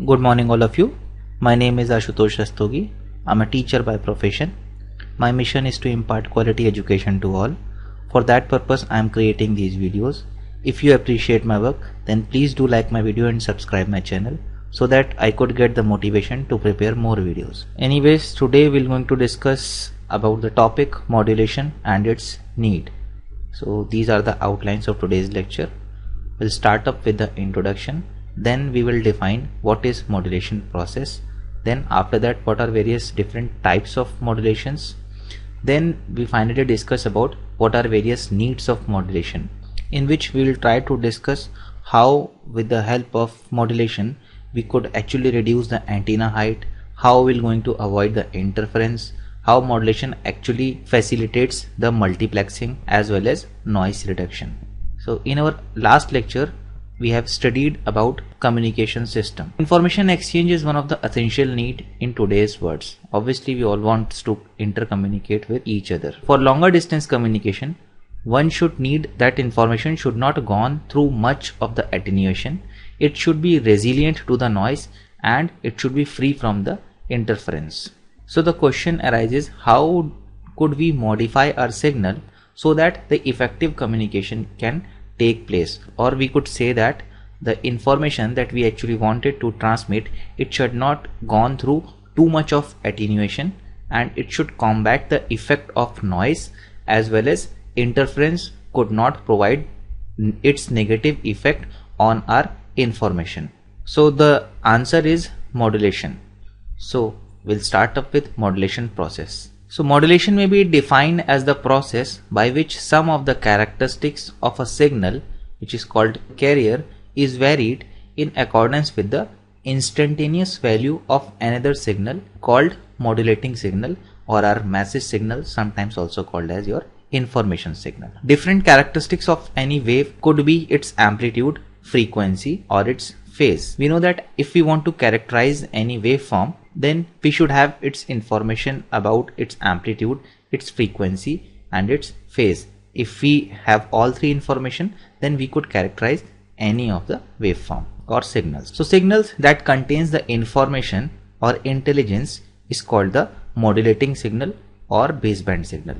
Good morning all of you. My name is Ashutosh Rastogi. I'm a teacher by profession. My mission is to impart quality education to all. For that purpose I am creating these videos. If you appreciate my work, then please do like my video and subscribe my channel so that I could get the motivation to prepare more videos. Anyways, today we're going to discuss about the topic modulation and its need. So these are the outlines of today's lecture. We'll start up with the introduction. Then we will define what is modulation process. Then after that, what are various different types of modulations. Then we finally discuss about what are various needs of modulation, in which we will try to discuss how with the help of modulation we could actually reduce the antenna height, how we're going to avoid the interference, how modulation actually facilitates the multiplexing as well as noise reduction. So in our last lecture we have studied about communication system. Information exchange is one of the essential need in today's world. Obviously we all want to intercommunicate with each other. For longer distance communication, one should need that information should not gone through much of the attenuation. It should be resilient to the noise and it should be free from the interference. So the question arises, how could we modify our signal so that the effective communication can take place, or we could say that the information that we actually wanted to transmit, it should not gone through too much of attenuation and it should combat the effect of noise as well as interference could not provide its negative effect on our information. So the answer is modulation. So we'll start up with modulation process. So modulation may be defined as the process by which some of the characteristics of a signal, which is called carrier, is varied in accordance with the instantaneous value of another signal called modulating signal, or our message signal, sometimes also called as your information signal. Different characteristics of any wave could be its amplitude, frequency or its phase. We know that if we want to characterize any waveform, then we should have its information about its amplitude, its frequency and its phase. If we have all three information, then we could characterize any of the waveform or signals. So signals that contains the information or intelligence is called the modulating signal or baseband signal.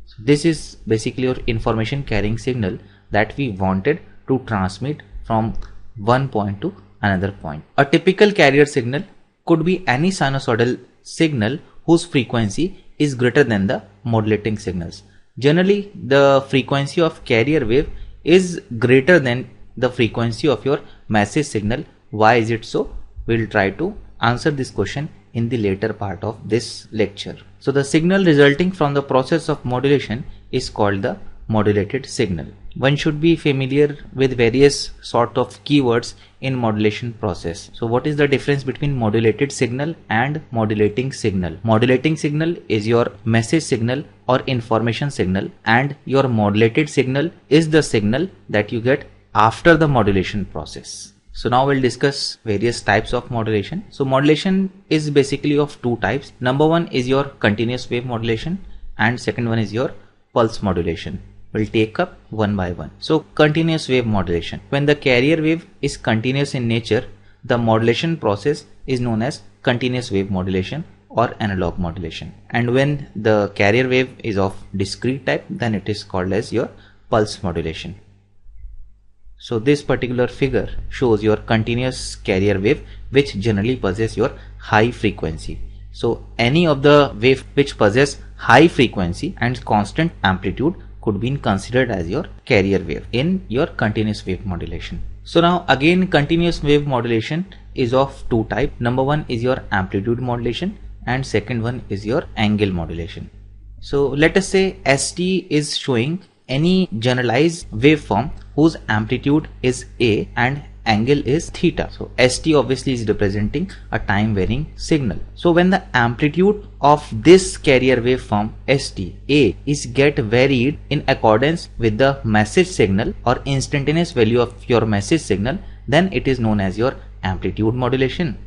So this is basically your information carrying signal that we wanted to transmit from one point to another point. A typical carrier signal could be any sinusoidal signal whose frequency is greater than the modulating signals. Generally, the frequency of carrier wave is greater than the frequency of your message signal. Why is it so? We'll try to answer this question in the later part of this lecture. So the signal resulting from the process of modulation is called the modulated signal. One should be familiar with various sort of keywords in modulation process. So what is the difference between modulated signal and modulating signal? Modulating signal is your message signal or information signal, and your modulated signal is the signal that you get after the modulation process. So now we'll discuss various types of modulation. So modulation is basically of two types. Number one is your continuous wave modulation and second one is your pulse modulation. We'll take up one by one. So continuous wave modulation. When the carrier wave is continuous in nature, the modulation process is known as continuous wave modulation or analog modulation. And when the carrier wave is of discrete type, then it is called as your pulse modulation. So this particular figure shows your continuous carrier wave which generally possess your high frequency. So any of the wave which possess high frequency and constant amplitude could be considered as your carrier wave in your continuous wave modulation. So now again, continuous wave modulation is of two types. Number one is your amplitude modulation and second one is your angle modulation. So let us say ST is showing any generalized waveform whose amplitude is A and angle is theta. So ST obviously is representing a time varying signal. So when the amplitude of this carrier waveform ST A is get varied in accordance with the message signal or instantaneous value of your message signal, then it is known as your amplitude modulation.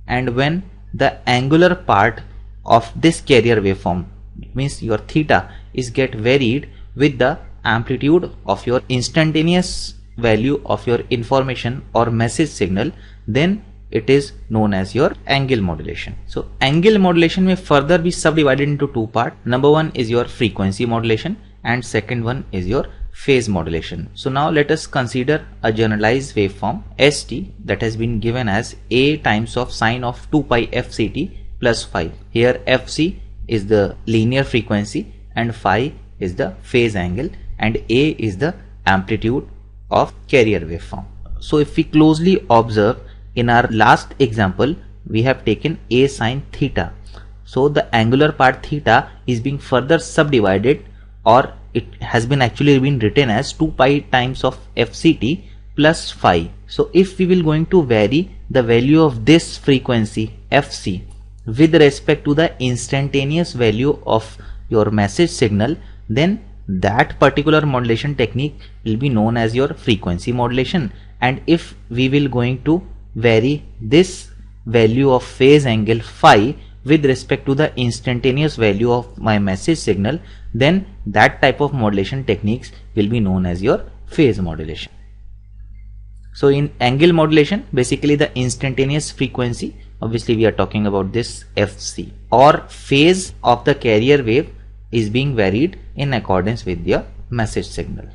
And when the angular part of this carrier waveform, means your theta, is get varied with the amplitude of your instantaneous value of your information or message signal, then it is known as your angle modulation. So angle modulation may further be subdivided into two parts. Number one is your frequency modulation and second one is your phase modulation. So now let us consider a generalized waveform ST that has been given as A times of sine of 2 pi fct plus phi. Here fc is the linear frequency and phi is the phase angle and A is the amplitude of carrier waveform. So if we closely observe, in our last example we have taken A sine theta. So the angular part theta is being further subdivided, or it has been actually been written as 2 pi times of fct plus phi. So if we will going to vary the value of this frequency fc with respect to the instantaneous value of your message signal, then that particular modulation technique will be known as your frequency modulation. And if we will going to vary this value of phase angle phi with respect to the instantaneous value of my message signal, then that type of modulation techniques will be known as your phase modulation. So in angle modulation, basically the instantaneous frequency, obviously we are talking about this fc, or phase of the carrier wave is being varied in accordance with your message signal.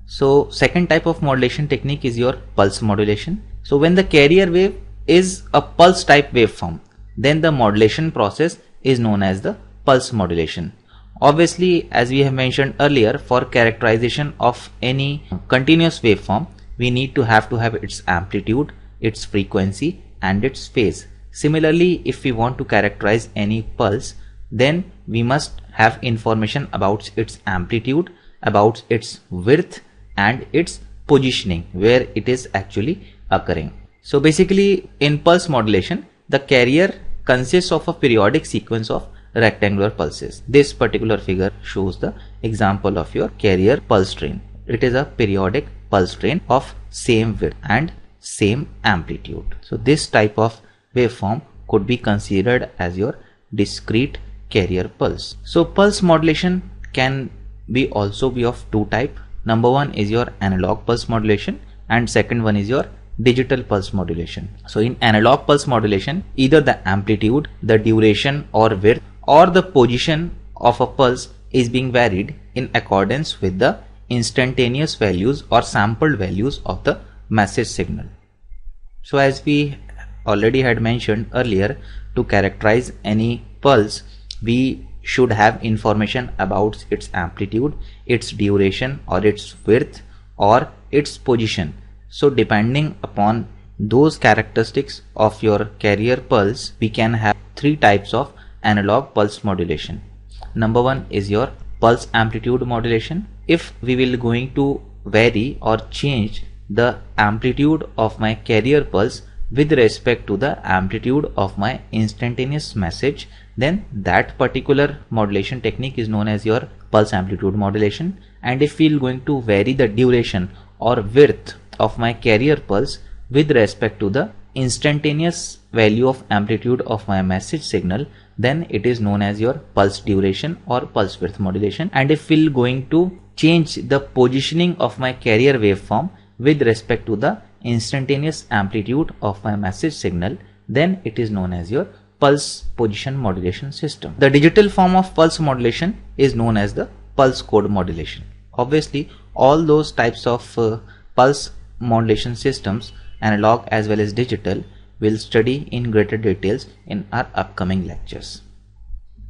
So second type of modulation technique is your pulse modulation. So when the carrier wave is a pulse type waveform, then the modulation process is known as the pulse modulation. Obviously, as we have mentioned earlier, for characterization of any continuous waveform, we need to have its amplitude, its frequency and its phase. Similarly, if we want to characterize any pulse, then we must have information about its amplitude, about its width and its positioning, where it is actually occurring. So basically in pulse modulation, the carrier consists of a periodic sequence of rectangular pulses. This particular figure shows the example of your carrier pulse train. It is a periodic pulse train of same width and same amplitude. So this type of waveform could be considered as your discrete carrier pulse. So pulse modulation can be also be of two types. Number one is your analog pulse modulation and second one is your digital pulse modulation. So in analog pulse modulation, either the amplitude, the duration or width or the position of a pulse is being varied in accordance with the instantaneous values or sampled values of the message signal. So as we already had mentioned earlier, to characterize any pulse, we should have information about its amplitude, its duration or its width or its position. So depending upon those characteristics of your carrier pulse, we can have three types of analog pulse modulation. Number one is your pulse amplitude modulation. If we will going to vary or change the amplitude of my carrier pulse with respect to the amplitude of my instantaneous message, then that particular modulation technique is known as your pulse amplitude modulation. And if we are going to vary the duration or width of my carrier pulse with respect to the instantaneous value of amplitude of my message signal, then it is known as your pulse duration or pulse width modulation. And if we are going to change the positioning of my carrier waveform with respect to the instantaneous amplitude of my message signal, then it is known as your pulse position modulation system. The digital form of pulse modulation is known as the pulse code modulation. Obviously, all those types of pulse modulation systems, analog as well as digital, we'll study in greater details in our upcoming lectures.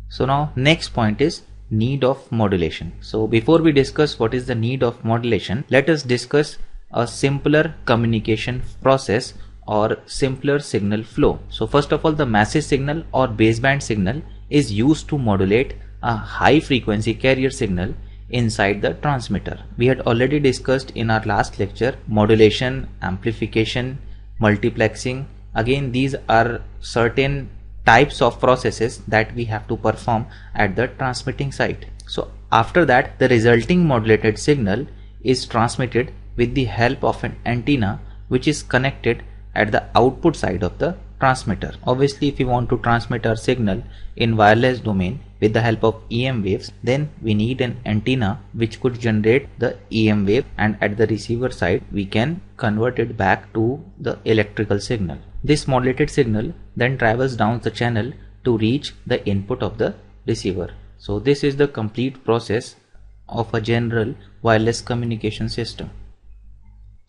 So now next point is need of modulation. So before we discuss what is the need of modulation, let us discuss a simpler communication process or simpler signal flow. So first of all, the message signal or baseband signal is used to modulate a high frequency carrier signal inside the transmitter. We had already discussed in our last lecture modulation, amplification, multiplexing. Again, these are certain types of processes that we have to perform at the transmitting site. So after that, the resulting modulated signal is transmitted with the help of an antenna which is connected at the output side of the transmitter. Obviously, if we want to transmit our signal in wireless domain with the help of EM waves, then we need an antenna which could generate the EM wave, and at the receiver side we can convert it back to the electrical signal. This modulated signal then travels down the channel to reach the input of the receiver. So this is the complete process of a general wireless communication system.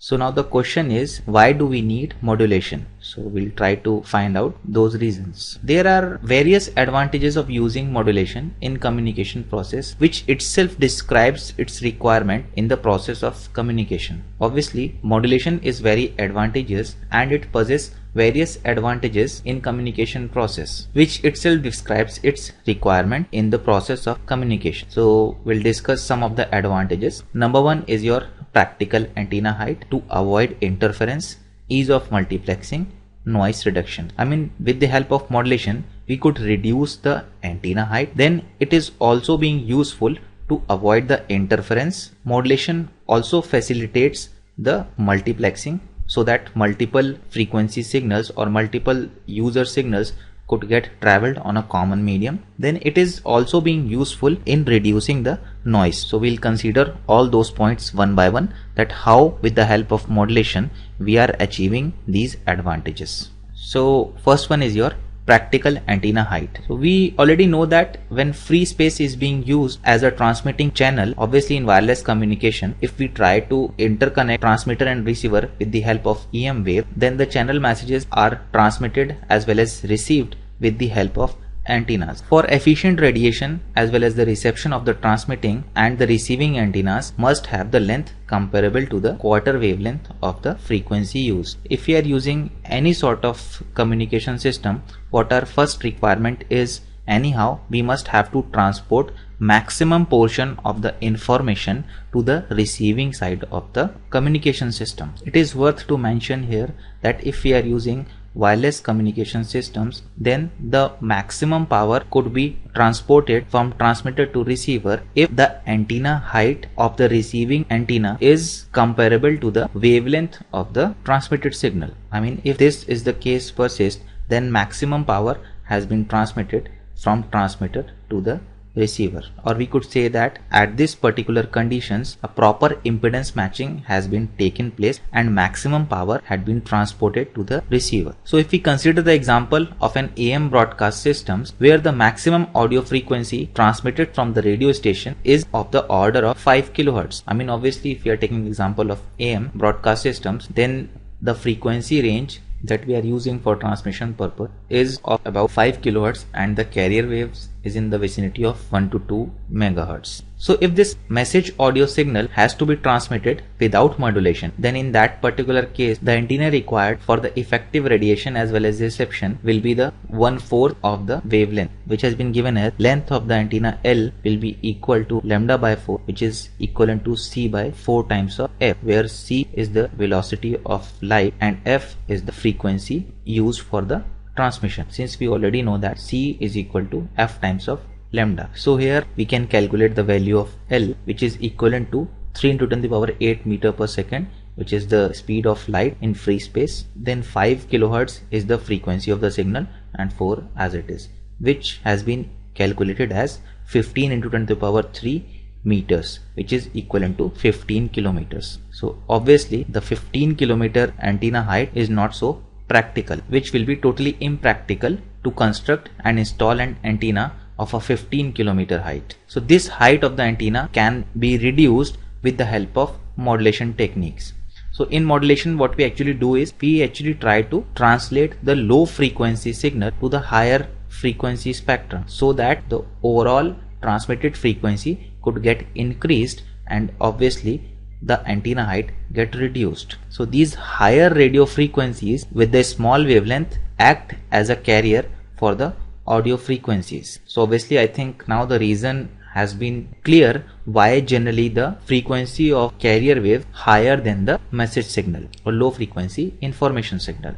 So now the question is, why do we need modulation? So we'll try to find out those reasons. There are various advantages of using modulation in communication process, which itself describes its requirement in the process of communication. Obviously, modulation is very advantageous and it possesses various advantages in communication process, which itself describes its requirement in the process of communication. So we'll discuss some of the advantages. Number one is your practical antenna height to avoid interference, ease of multiplexing, noise reduction. I mean, with the help of modulation, we could reduce the antenna height. Then it is also being useful to avoid the interference. Modulation also facilitates the multiplexing, so that multiple frequency signals or multiple user signals could get traveled on a common medium. Then it is also being useful in reducing the noise. So we'll consider all those points one by one, that how with the help of modulation we are achieving these advantages. So first one is your practical antenna height. So we already know that when free space is being used as a transmitting channel, obviously in wireless communication, if we try to interconnect transmitter and receiver with the help of EM wave, then the channel messages are transmitted as well as received with the help of antennas. For efficient radiation as well as the reception of the transmitting and the receiving antennas must have the length comparable to the quarter wavelength of the frequency used. If we are using any sort of communication system, what our first requirement is, anyhow we must have to transport maximum portion of the information to the receiving side of the communication system. It is worth to mention here that if we are using wireless communication systems, then the maximum power could be transported from transmitter to receiver if the antenna height of the receiving antenna is comparable to the wavelength of the transmitted signal. I mean, if this is the case persists, then maximum power has been transmitted from transmitter to the receiver. Or we could say that at this particular conditions, a proper impedance matching has been taken place and maximum power had been transported to the receiver. So if we consider the example of an AM broadcast systems where the maximum audio frequency transmitted from the radio station is of the order of 5 kHz. I mean, obviously if we are taking the example of AM broadcast systems, then the frequency range that we are using for transmission purpose is of about 5 kHz and the carrier waves is in the vicinity of 1 to 2 MHz. So if this message audio signal has to be transmitted without modulation, then in that particular case the antenna required for the effective radiation as well as reception will be the 1/4 of the wavelength, which has been given as length of the antenna L will be equal to lambda by 4, which is equivalent to C by 4 times of F, where C is the velocity of light and F is the frequency used for the transmission, since we already know that C is equal to F times of lambda. So here we can calculate the value of L, which is equivalent to 3 × 10⁸ meter per second, which is the speed of light in free space. Then 5 kHz is the frequency of the signal and 4 as it is, which has been calculated as 15 × 10⁻³ meters, which is equivalent to 15 kilometers. So obviously the 15 kilometer antenna height is not so practical, which will be totally impractical to construct and install an antenna of a 15 kilometer height. So this height of the antenna can be reduced with the help of modulation techniques. So in modulation, what we actually do is we actually try to translate the low frequency signal to the higher frequency spectrum, so that the overall transmitted frequency could get increased and obviously the antenna height get reduced. So these higher radio frequencies with the small wavelength act as a carrier for the audio frequencies. So obviously I think now the reason has been clear why generally the frequency of carrier wave higher than the message signal or low frequency information signal.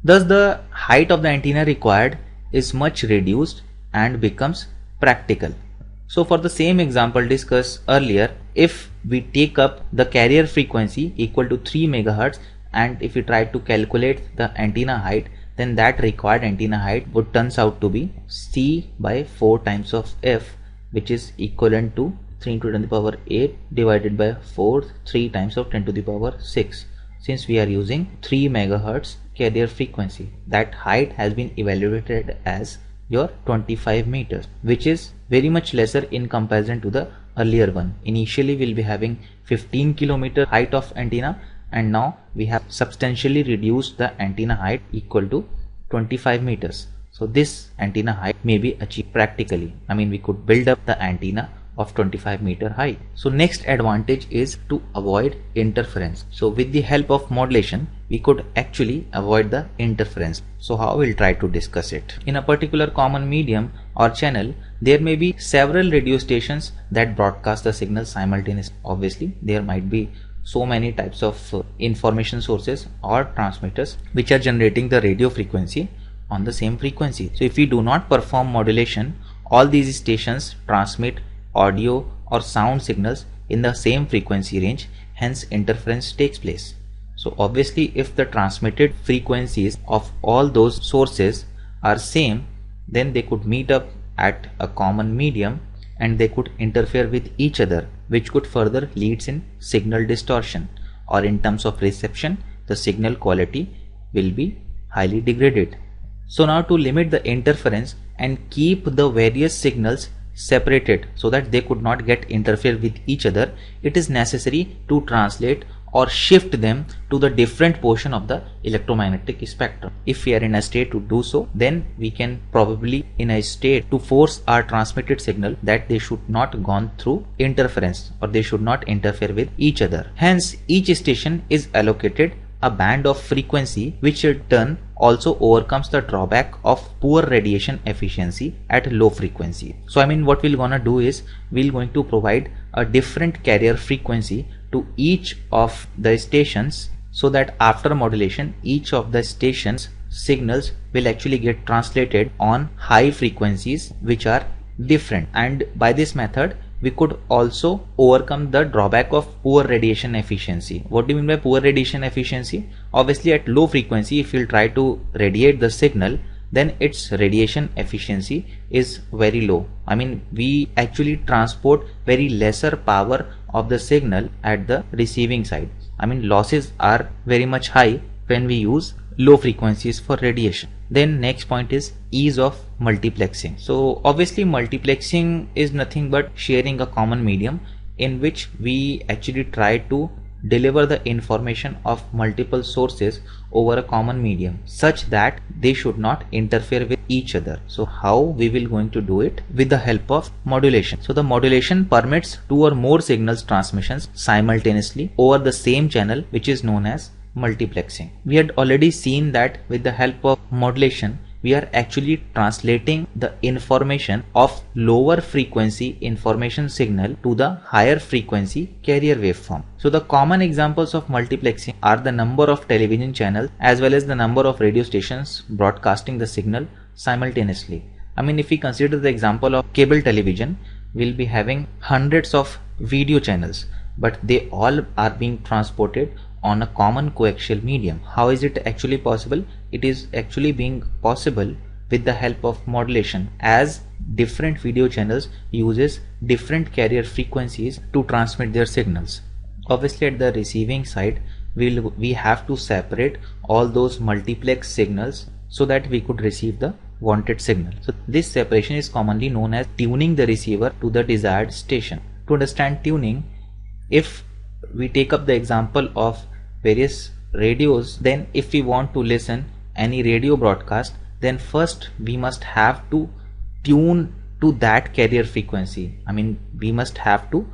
Thus the height of the antenna required is much reduced and becomes practical. So for the same example discussed earlier, if we take up the carrier frequency equal to 3 MHz and if we try to calculate the antenna height, then that required antenna height would turns out to be C by 4 times of F, which is equivalent to 3 into 10 to the power 8 divided by 4, 3 times of 10 to the power 6. Since we are using 3 megahertz carrier frequency, that height has been evaluated as your 25 meters, which is very much lesser in comparison to the earlier one. Initially we'll be having 15 kilometer height of antenna, and now we have substantially reduced the antenna height equal to 25 meters. So this antenna height may be achieved practically. I mean, we could build up the antenna of 25 meter height. So next advantage is to avoid interference. So with the help of modulation, we could actually avoid the interference. So how we'll try to discuss it. In a particular common medium or channel, there may be several radio stations that broadcast the signal simultaneously. Obviously, there might be so many types of information sources or transmitters which are generating the radio frequency on the same frequency. So if we do not perform modulation, all these stations transmit audio or sound signals in the same frequency range, hence interference takes place. So obviously, if the transmitted frequencies of all those sources are same, then they could meet up at a common medium and they could interfere with each other, which could further leads in signal distortion, or in terms of reception, the signal quality will be highly degraded. So now, to limit the interference and keep the various signals separated so that they could not get interfere with each other, it is necessary to translate or shift them to the different portion of the electromagnetic spectrum. If we are in a state to do so, then we can probably in a state to force our transmitted signal that they should not gone through interference, or they should not interfere with each other. Hence each station is allocated a band of frequency, which in turn also overcomes the drawback of poor radiation efficiency at low frequency. So I mean, what we're gonna do is we're going to provide a different carrier frequency to each of the stations, so that after modulation each of the stations signals will actually get translated on high frequencies which are different, and by this method we could also overcome the drawback of poor radiation efficiency. What do you mean by poor radiation efficiency? Obviously, at low frequency, if you'll try to radiate the signal, then its radiation efficiency is very low. I mean, we actually transport very lesser power of the signal at the receiving side. I mean, losses are very much high when we use low frequencies for radiation. Then next point is ease of multiplexing. So obviously, multiplexing is nothing but sharing a common medium in which we actually try to deliver the information of multiple sources over a common medium such that they should not interfere with each other. So how we will going to do it? With the help of modulation. So the modulation permits 2 or more signals transmissions simultaneously over the same channel, which is known as multiplexing. We had already seen that with the help of modulation, we are actually translating the information of lower frequency information signal to the higher frequency carrier waveform. So the common examples of multiplexing are the number of television channels as well as the number of radio stations broadcasting the signal simultaneously. I mean, if we consider the example of cable television, we'll be having hundreds of video channels, but they all are being transported on a common coaxial medium. How is it actually possible? It is actually being possible with the help of modulation, as different video channels uses different carrier frequencies to transmit their signals. Obviously, at the receiving side, we have to separate all those multiplex signals so that we could receive the wanted signal. So this separation is commonly known as tuning the receiver to the desired station. To understand tuning, if we take up the example of various radios, then if we want to listen any radio broadcast, then first we must have to tune to that carrier frequency. I mean, we must have to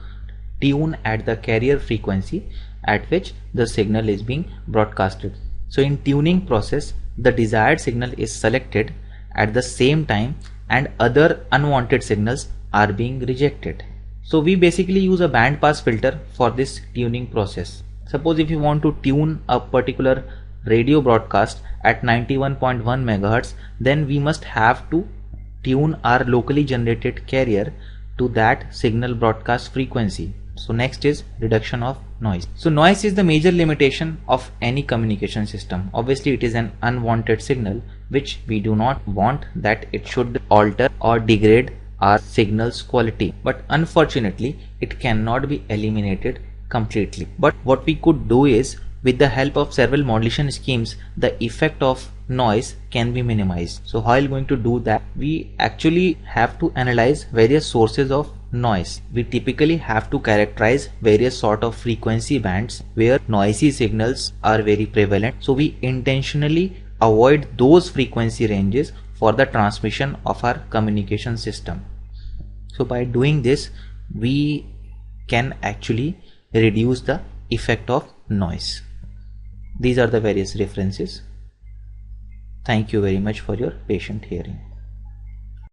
tune at the carrier frequency at which the signal is being broadcasted. So in tuning process, the desired signal is selected at the same time and other unwanted signals are being rejected. So we basically use a band pass filter for this tuning process. Suppose if you want to tune a particular radio broadcast at 91.1 megahertz, then we must have to tune our locally generated carrier to that signal broadcast frequency. So next is reduction of noise. So noise is the major limitation of any communication system. Obviously it is an unwanted signal which we do not want that it should alter or degrade our signal's quality, but unfortunately it cannot be eliminated completely. But what we could do is, with the help of several modulation schemes, the effect of noise can be minimized. So how are you going to do that? We actually have to analyze various sources of noise. We typically have to characterize various sort of frequency bands where noisy signals are very prevalent. So we intentionally avoid those frequency ranges for the transmission of our communication system. So by doing this, we can actually reduce the effect of noise. These are the various references. Thank you very much for your patient hearing.